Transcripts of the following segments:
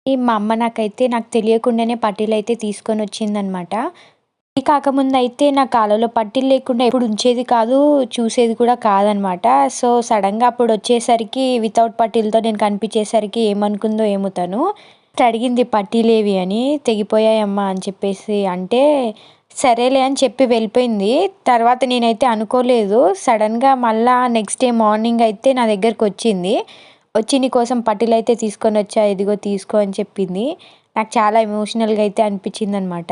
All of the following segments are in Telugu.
మా అమ్మ నాకు తెలియకుండానే పట్టీలయితే తీసుకొనొచ్చిందనమాట. పెళ్లి కాకముందయితే నా కాళ్ళలో పట్టీలు లేకుండా ఎప్పుడు ఉంచేది కాదు, చూసేది కూడా కాదనమాట. సో, సడెన్‌గా అప్పుడొచ్చేసరికి వితౌట్ పట్టీలతో నేను కనిపించేసరికి ఏమనుకుందో ఏమో తను. అడిగింది పట్టీలేవి అని, "తెగిపోయాయమ్మా" అని చెప్పేసి అంటే, సరేలే అని చెప్పి వెళ్ళిపోయింది. తర్వాత నేనైతే అనుకోలేదు. సడెన్‌గా మళ్ళా నెక్స్ట్ డే మార్నింగ్ అయితే నా దగ్గరకొచ్చింది. వచ్చి "నీకోసం పట్టీలయితే తీసుకొనొచ్చా, ఇదిగో తీసుకో" అని చెప్పింది. నాకు చాలా ఎమోషనల్‌గా అయితే అనిపించిందనమాట.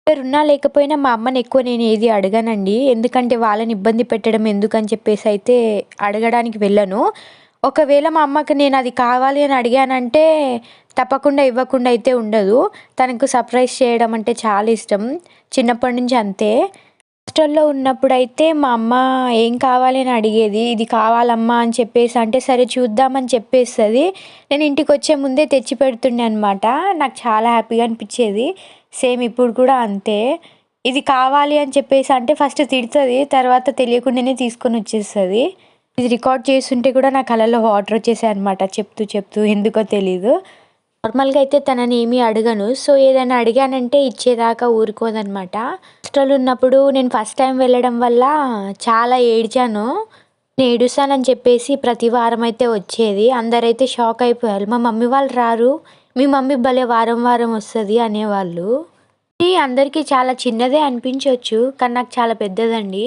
ఎవరున్నా లేకపోయినా మా అమ్మని ఎక్కువ నేను ఏది అడగనండి. ఎందుకంటే వాళ్ళని ఇబ్బంది పెట్టడం ఎందుకని చెప్పేసయితే అడగడానికి వెళ్ళను. ఒకవేళ మా అమ్మకి నేనది కావాలి అని అడిగానంటే తప్పకుండా ఇవ్వకుండా అయితే ఉండదు. తనకు సర్ప్రైజ్ చేయడం అంటే చాలా ఇష్టం. చిన్నప్పటి నుంచి అంతే. హాస్టల్‌లో ఉన్నప్పుడైతే మా అమ్మ ఏం కావాలి అని అడిగేది. "ఇది కావాలమ్మా" అని చెప్పేసి అంటే, సరే చూద్దామని చెప్పేస్తది. నేను ఇంటికొచ్చే ముందే తెచ్చి పెడుతుండే అనమాట. నాకు చాలా హ్యాపీగా అనిపిచ్చేది. సేమ్ ఇప్పుడు కూడా అంతే. ఇది కావాలి అని చెప్పేసి అంటే ఫస్ట్ తిడతది. తర్వాత తెలియకుండానే తీసుకొనొచ్చేస్తది. ఇది రికార్డ్ చేసుంటే కూడా నా కళ్ళల్లో వాటర్ వచ్చేసాయనమాట చెప్తూ చెప్తూ ఎందుకో తెలీదు. నార్మల్‌గా అయితే తనని ఏమీ అడగను. సో, ఏదైనా అడిగానంటే ఇచ్చేదాకా ఊరుకోదనమాట. హాస్టల్ ఉన్నప్పుడు నేను ఫస్ట్ టైం వెళ్ళడం వల్ల చాలా ఏడ్చాను. నేను ఏడుస్తానని చెప్పేసి ప్రతి వారం అయితే వచ్చేది. అందరైతే షాక్ అయిపోయారు. "మా మమ్మీ వాళ్ళు రారు. మీ మమ్మీ భలే వారం వారం వస్తది" అనేవాళ్ళు. ఇది అందరికీ చాలా చిన్నదే అనిపించొచ్చు. కానీ నాకు చాలా పెద్దదండి.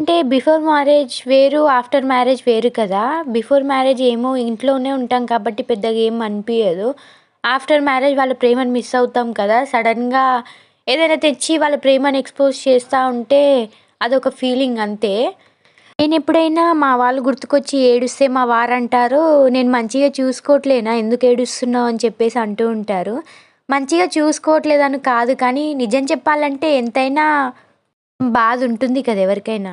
అంటే బిఫోర్ మ్యారేజ్ వేరు, ఆఫ్టర్ మ్యారేజ్ వేరు కదా! బిఫోర్ మ్యారేజ్ ఏమో ఇంట్లోనే ఉంటాం కాబట్టి పెద్దగా ఏం అనిపియదు. ఆఫ్టర్ మ్యారేజ్ వాళ్ళ ప్రేమను మిస్ అవుతాం కదా! సడెన్‌గా ఏదైనా తెచ్చి వాళ్ళ ప్రేమను ఎక్స్‌పోజ్ చేస్తా ఉంటే అదొక ఫీలింగ్ అంతే. నేనెప్పుడైనా మా వాళ్ళు గుర్తుకొచ్చి ఏడుస్తే మా వారంటారు, "నేను మంచిగా చూసుకోవట్లేనా? ఎందుకు ఏడుస్తున్నావు?" అని చెప్పేసి అంటూ ఉంటారు. మంచిగా చూసుకోవట్లేదని కాదు కానీ నిజం చెప్పాలంటే ఎంతైనా బాధ ఉంటుంది కదా ఎవరికైనా.